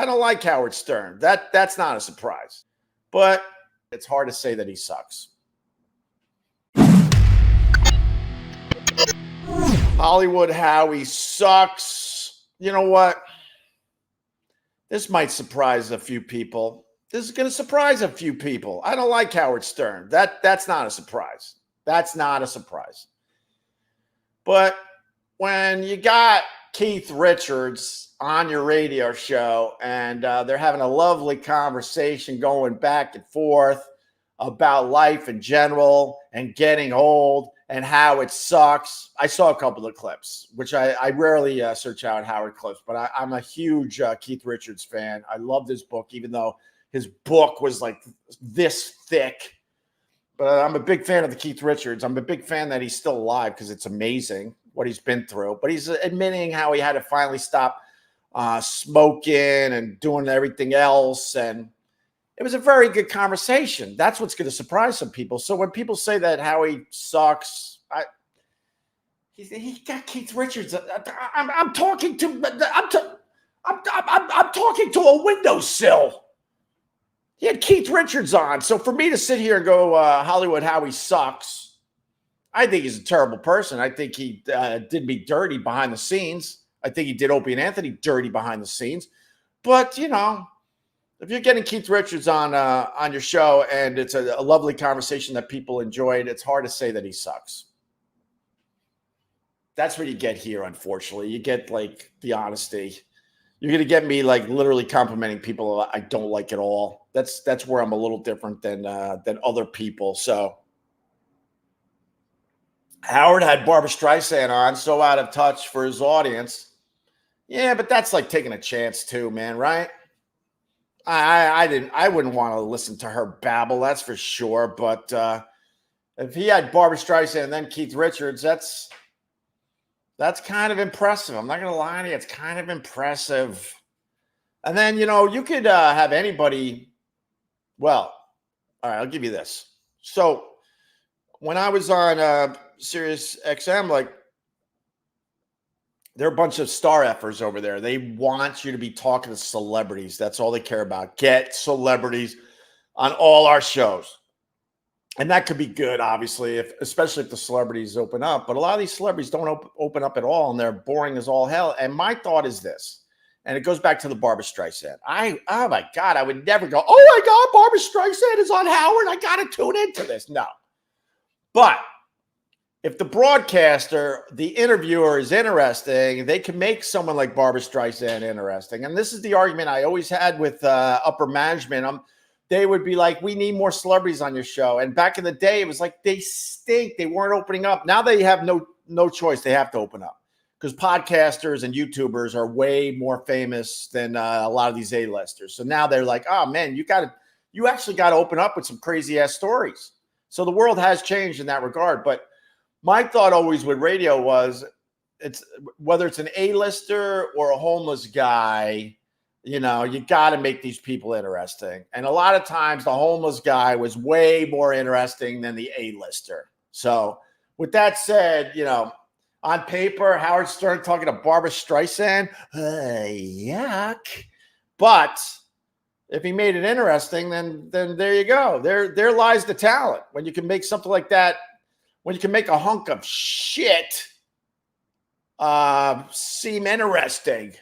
I don't like Howard Stern. That's not a surprise. But it's hard to say that he sucks. Hollywood Howie sucks. You know what? This might surprise a few people. This is going to surprise a few people. I don't like Howard Stern. That's not a surprise. That's not a surprise. But when you got Keith Richards on your radio show and they're having a lovely conversation going back and forth about life in general and getting old and how it sucks. I saw a couple of clips, which I rarely search out Howard clips, but I'm a huge Keith Richards fan. I love this book, even though his book was like this thick. But I'm a big fan of the Keith Richards. I'm a big fan that he's still alive because it's amazing what he's been through. But he's admitting how he had to finally stop smoking and doing everything else. And it was a very good conversation. That's what's going to surprise some people. So when people say that Howie sucks, he got Keith Richards. I'm talking to a windowsill. He had Keith Richards on. So for me to sit here and go, Hollywood Howie sucks, I think he's a terrible person. I think he did me dirty behind the scenes. I think he did Opie and Anthony dirty behind the scenes. But, you know, if you're getting Keith Richards on your show and it's a lovely conversation that people enjoyed, it's hard to say that he sucks. That's what you get here, unfortunately. You get, like, the honesty. You're going to get me, like, literally complimenting people I don't like at all. That's where I'm a little different than other people. So Howard had Barbara Streisand on, so out of touch for his audience. Yeah, but that's like taking a chance too, man, right? I wouldn't want to listen to her babble, that's for sure. But if he had Barbara Streisand and then Keith Richards, that's kind of impressive. I'm not going to lie to you. It's kind of impressive. And then, you know, you could have anybody. Well, all right, I'll give you this. So when I was on Sirius XM, like, there are a bunch of star effers over there. They want you to be talking to celebrities. That's all they care about. Get celebrities on all our shows. And that could be good, obviously, especially if the celebrities open up. But a lot of these celebrities don't open up at all, and they're boring as all hell. And my thought is this, and it goes back to the Barbara Streisand. Oh, my God, I would never go, oh, my God, Barbara Streisand is on Howard. I got to tune into this. No. But if the broadcaster, the interviewer is interesting, they can make someone like Barbara Streisand interesting. And this is the argument I always had with upper management. They would be like, we need more celebrities on your show. And back in the day, it was like, they stink. They weren't opening up. Now they have no choice. They have to open up because podcasters and YouTubers are way more famous than a lot of these A-listers. So now they're like, oh, man, you actually got to open up with some crazy-ass stories. So the world has changed in that regard. But my thought always with radio was, it's whether it's an A-lister or a homeless guy, you know, you got to make these people interesting. And a lot of times the homeless guy was way more interesting than the A-lister. So with that said, you know, on paper, Howard Stern talking to Barbara Streisand, yuck. But if he made it interesting, then there you go. There lies the talent. When you can make something like that, when you can make a hunk of shit seem interesting.